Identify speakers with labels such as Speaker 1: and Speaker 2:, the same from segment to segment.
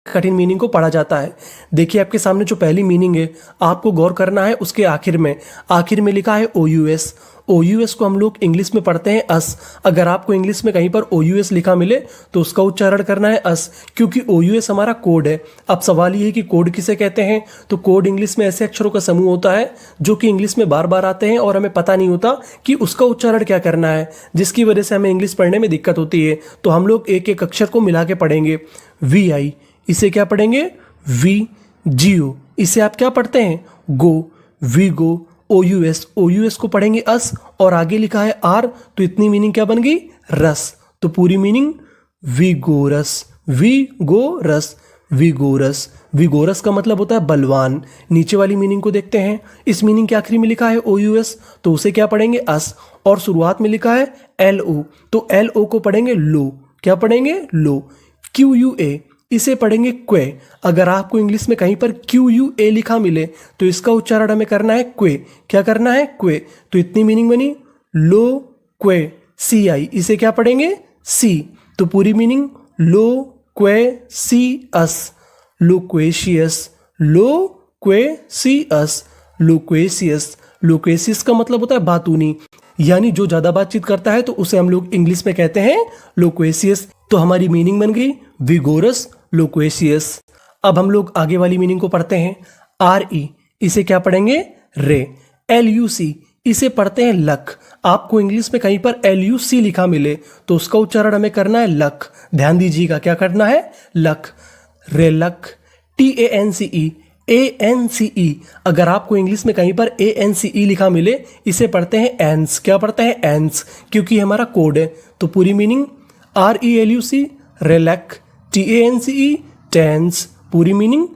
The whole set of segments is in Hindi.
Speaker 1: कठिन मीनिंग को पढ़ा जाता है। देखिए आपके सामने जो पहली मीनिंग है आपको गौर करना है उसके आखिर में लिखा है OUS। OUS को हम लोग इंग्लिश में पढ़ते हैं अस। अगर आपको इंग्लिश में कहीं पर OUS लिखा मिले तो उसका उच्चारण करना है अस, क्योंकि OUS हमारा कोड है। अब सवाल ये है कि कोड किसे कहते हैं, तो कोड इंग्लिश में ऐसे अक्षरों का समूह होता है जो कि इंग्लिश में बार बार आते हैं और हमें पता नहीं होता कि उसका उच्चारण क्या करना है, जिसकी वजह से हमें इंग्लिश पढ़ने में दिक्कत होती है। तो हम लोग एक एक अक्षर को मिला के पढ़ेंगे। VI, इसे क्या पढ़ेंगे VGO, इसे आप क्या पढ़ते हैं गो, वी गो। OUS को पढ़ेंगे अस और आगे लिखा है R, तो इतनी मीनिंग क्या बन गई रस। तो पूरी मीनिंग विगोरस, विगोरस का मतलब होता है बलवान। नीचे वाली मीनिंग को देखते हैं। इस मीनिंग के आखिरी में लिखा है OUS, तो उसे क्या पढ़ेंगे अस, और शुरुआत में लिखा है LO, तो LO को पढ़ेंगे लो। क्या पढ़ेंगे लो। QUA, इसे पढ़ेंगे क्वे। अगर आपको इंग्लिश में कहीं पर QUA लिखा मिले तो इसका उच्चारण हमें करना है क्वे। क्या करना है क्वे। तो इतनी मीनिंग बनी लो क्वे। CI, इसे क्या पढ़ेंगे सी, तो पूरी मीनिंग लो क्वे सी अस, लोक्वेशियस, लोक्वेशियस का मतलब होता है बातूनी, यानी जो ज्यादा बातचीत करता है तो उसे हम लोग इंग्लिश में कहते हैं लोक्वेशियस। तो हमारी मीनिंग बन गई विगोरस, लोक्वेशियस। अब हम लोग आगे वाली मीनिंग को पढ़ते हैं। RE, इसे क्या पढ़ेंगे रे। LUC, इसे पढ़ते हैं लक। आपको इंग्लिश में कहीं पर LUC लिखा मिले तो उसका उच्चारण हमें करना है लक। ध्यान दीजिएगा, क्या करना है लक, रेलक। ANCE, अगर आपको इंग्लिश में कहीं पर ANCE लिखा मिले इसे पढ़ते हैं एंस। क्या पढ़ते हैं एंस, क्योंकि हमारा कोड है। तो पूरी मीनिंग RELUC रेलक, TANCE टेंस, पूरी मीनिंग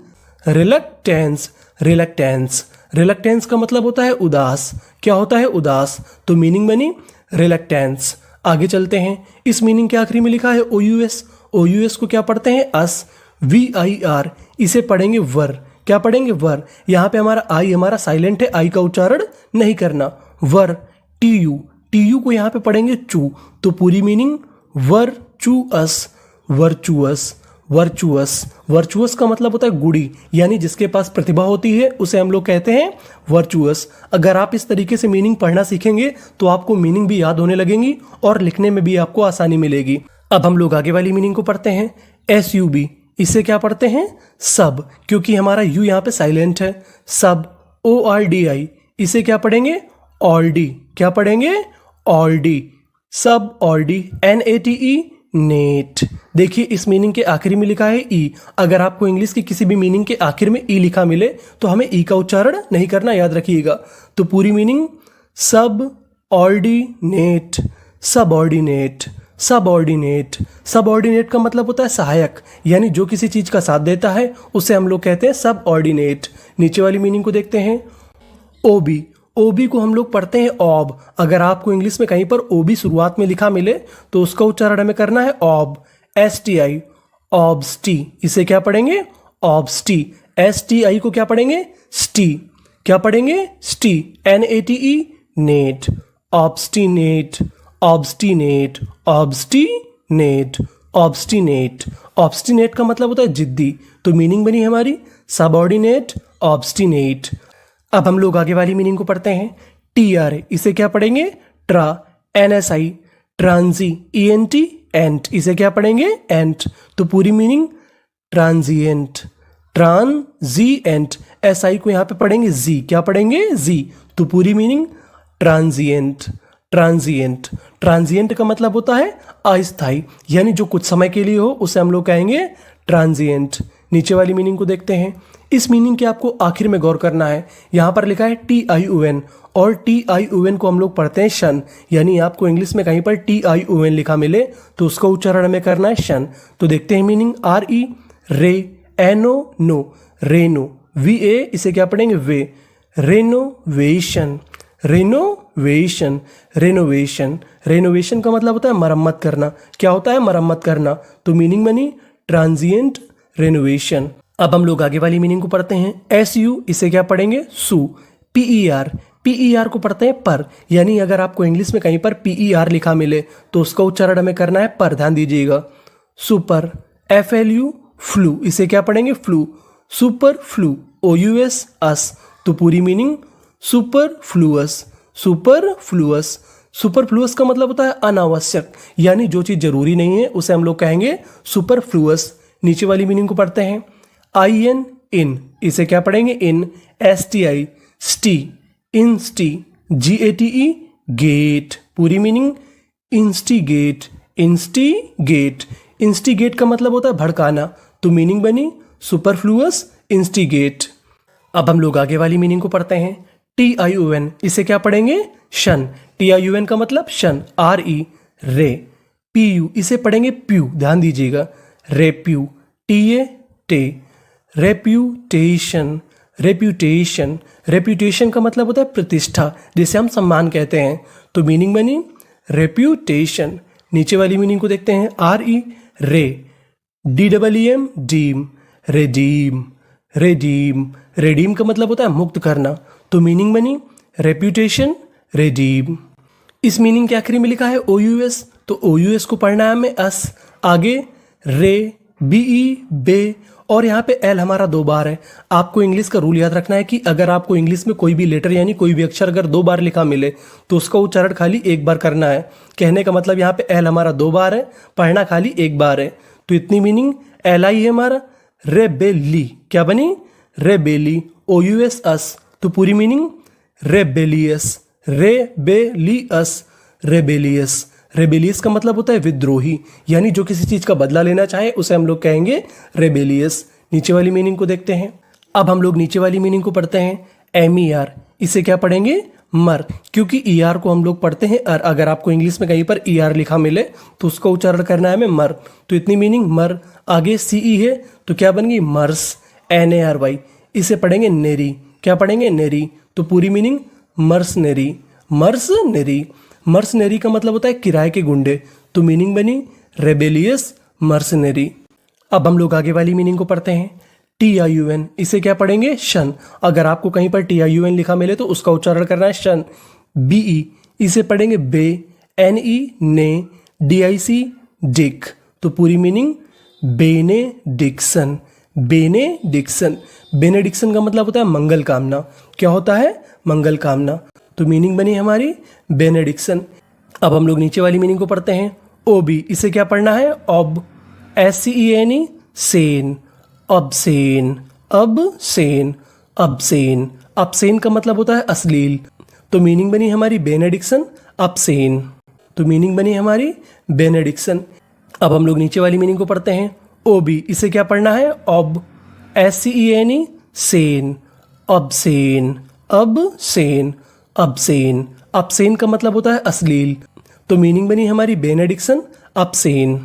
Speaker 1: रिलक्टेंस का मतलब होता है उदास। क्या होता है उदास, तो मीनिंग बनी रिलक्टेंस। आगे चलते हैं। इस मीनिंग के आखिरी में लिखा है OUS को क्या पढ़ते हैं अस। VIR, इसे पढ़ेंगे वर। क्या पढ़ेंगे वर। यहाँ पे हमारा आई हमारा साइलेंट है, आई का उच्चारण नहीं करना। वर। TU को यहाँ पे पढ़ेंगे चू, तो पूरी मीनिंग वर्चुअस का मतलब होता है गुड़ी, यानी जिसके पास प्रतिभा होती है उसे हम लोग कहते हैं वर्चुअस। अगर आप इस तरीके से मीनिंग पढ़ना सीखेंगे तो आपको मीनिंग भी याद होने लगेंगी और लिखने में भी आपको आसानी मिलेगी। अब हम लोग आगे वाली मीनिंग को पढ़ते हैं। SUB, इसे क्या पढ़ते हैं सब, क्योंकि हमारा यू यहाँ पे साइलेंट है। सब। ORDI, इसे क्या पढ़ेंगे ऑल्डी। क्या पढ़ेंगे ऑल्डी, सब ऑल्डी। NATE net. देखिए इस मीनिंग के आखिरी में लिखा है ई। अगर आपको इंग्लिश की किसी भी मीनिंग के आखिर में ई लिखा मिले तो हमें ई का उच्चारण नहीं करना, याद रखिएगा। तो पूरी मीनिंग सब ऑर्डिनेट, सबऑर्डिनेट का मतलब होता है सहायक, यानी जो किसी चीज का साथ देता है उसे हम लोग कहते हैं सबऑर्डिनेट। नीचे वाली मीनिंग को देखते हैं। ओबी को हम लोग पढ़ते हैं ऑब। अगर आपको इंग्लिश में कहीं पर ओबी शुरुआत में लिखा मिले तो उसका उच्चारण हमें करना है ऑब। STI, ऑब्स्टी, इसे क्या पढ़ेंगे ऑब्स्टी। STI को क्या पढ़ेंगे स्टी। क्या पढ़ेंगे स्टी। NATE नेट, ऑब्स्टिनेट का मतलब होता है जिद्दी। तो मीनिंग बनी हमारी सबऑर्डिनेट, ऑब्स्टिनेट। अब हम लोग आगे वाली मीनिंग को पढ़ते हैं। TR, इसे क्या पढ़ेंगे ट्रा। NSI, ट्रांजी। ENT एंट, इसे क्या पढ़ेंगे एंट। तो पूरी मीनिंग ट्रांजिएंट। SI को यहाँ पे पढ़ेंगे जी। क्या पढ़ेंगे जी। तो पूरी मीनिंग ट्रांजिएंट। ट्रांजिएंट का मतलब होता है अस्थायी, यानी जो कुछ समय के लिए हो उसे हम लोग कहेंगे ट्रांजिएंट। नीचे वाली मीनिंग को देखते हैं। इस मीनिंग के आपको आखिर में गौर करना है। यहाँ पर लिखा है TION, और TION को हम लोग पढ़ते हैं शन, यानी आपको इंग्लिश में कहीं पर TION लिखा मिले तो उसका उच्चारण हमें करना है शन। तो देखते हैं मीनिंग। RE रे, NO नो, रेनो। VA, इसे क्या पढ़ेंगे वे। रेनोवेशन का मतलब होता है मरम्मत करना। क्या होता है मरम्मत करना। तो मीनिंग बनी ट्रांजिएंट रेनोवेशन। अब हम लोग आगे वाली मीनिंग को पढ़ते हैं। SU, इसे क्या पढ़ेंगे सू। PER को पढ़ते हैं पर, यानी अगर आपको इंग्लिश में कहीं पर PER लिखा मिले तो उसका उच्चारण हमें करना है पर। ध्यान दीजिएगा। सुपर। FLU फ्लू, इसे क्या पढ़ेंगे? फ्लू। सुपर फ्लू, OUS अस, तो पूरी मीनिंग सुपर फ्लूअस। सुपर फ्लूअस, सुपर फ्लूअस का मतलब होता है अनावश्यक, यानी जो चीज़ जरूरी नहीं है उसे हम लोग कहेंगे सुपर फ्लूअस। नीचे वाली मीनिंग को पढ़ते हैं। IN इन, इसे क्या पढ़ेंगे? इन। STI स्टी, इंस्टी। GATE गेट, पूरी मीनिंग इंस्टीगेट। इंस्टीगेट, इंस्टीगेट का मतलब होता है भड़काना, तो मीनिंग बनी सुपरफ्लूअस इंस्टीगेट। अब हम लोग आगे वाली मीनिंग को पढ़ते हैं। TION, इसे क्या पढ़ेंगे? शन। TION का मतलब शन। RE रे। PU, इसे पढ़ेंगे प्यू, ध्यान दीजिएगा। रेप्यू। TA टे। Reputation, reputation. रेप्यूटेशन का मतलब होता है प्रतिष्ठा, जिसे हम सम्मान कहते हैं, तो मीनिंग बनी रेप्यूटेशन। नीचे वाली मीनिंग को देखते हैं। RE re. DEEM deem, redeem. Redeem, redeem का मतलब होता है मुक्त करना, तो मीनिंग बनी रेप्यूटेशन रेडीम। इस मीनिंग के आखिरी में लिखा है OUS, तो OUS को पढ़ना है हमें अस। आगे रे, BE बे, और यहाँ पे L हमारा 2 बार है। आपको इंग्लिश का रूल याद रखना है कि अगर आपको इंग्लिश में कोई भी लेटर यानी कोई भी अक्षर अगर 2 बार लिखा मिले तो उसका उच्चारण खाली 1 बार करना है। कहने का मतलब यहाँ पे L हमारा 2 बार है, पढ़ना खाली 1 बार है, तो इतनी मीनिंग LI है हमारा। रेबेली, क्या बनी? रेबेली। OUS अस, तो पूरी meaning rebellious. Rebellious, rebellious. Rebellious का मतलब होता है विद्रोही, यानी जो किसी चीज का बदला लेना चाहे उसे हम लोग कहेंगे रेबेलियस। नीचे वाली मीनिंग को देखते हैं। अब हम लोग नीचे वाली मीनिंग को पढ़ते हैं। MER, इसे क्या पढ़ेंगे? मर, क्योंकि ER को हम लोग पढ़ते हैं और अगर आपको इंग्लिश में कहीं पर ER लिखा मिले तो उसका उच्चारण करना है हमें मर, तो इतनी मीनिंग मर। आगे CE है तो क्या बन गई? मर्स। NARY, इसे पढ़ेंगे नेरी, क्या पढ़ेंगे? नेरी, तो पूरी मीनिंग मर्सनेरी। मर्सनेरी, मर्सनेरी का मतलब होता है किराए के गुंडे, तो मीनिंग बनी रेबेलियस मर्सनेरी। अब हम लोग आगे वाली मीनिंग को पढ़ते हैं। TION, इसे क्या पढ़ेंगे? शन। अगर आपको कहीं पर TION लिखा मिले तो उसका उच्चारण करना है शन। BE, इसे पढ़ेंगे बे। NE ने। DIC डिक, तो पूरी मीनिंग बेनेडिक्शन। बेनेडिक्शन, बेनेडिक्शन का मतलब होता है मंगल कामना। क्या होता है? मंगल कामना, तो मीनिंग बनी हमारी बेनेडिक्शन। अब हम लोग नीचे वाली मीनिंग को पढ़ते हैं। OB, इसे क्या पढ़ना है? ऑब। SCENE सेन। ऑब्सेन, अबसेन, अबसेन। अबसेन का मतलब होता है अश्लील, तो मीनिंग बनी हमारी बेनेडिक्शन अबसेन, तो मीनिंग बनी हमारी बेनेडिक्शन। अब हम लोग नीचे वाली मीनिंग को पढ़ते हैं। OB, इसे क्या पढ़ना है? ऑब। SCENE सेन। ऑब्सेन, अबसेन, अबसेन। अबसेन का मतलब होता है अश्लील, तो मीनिंग बनी हमारी बेनेडिक्शन अबसेन।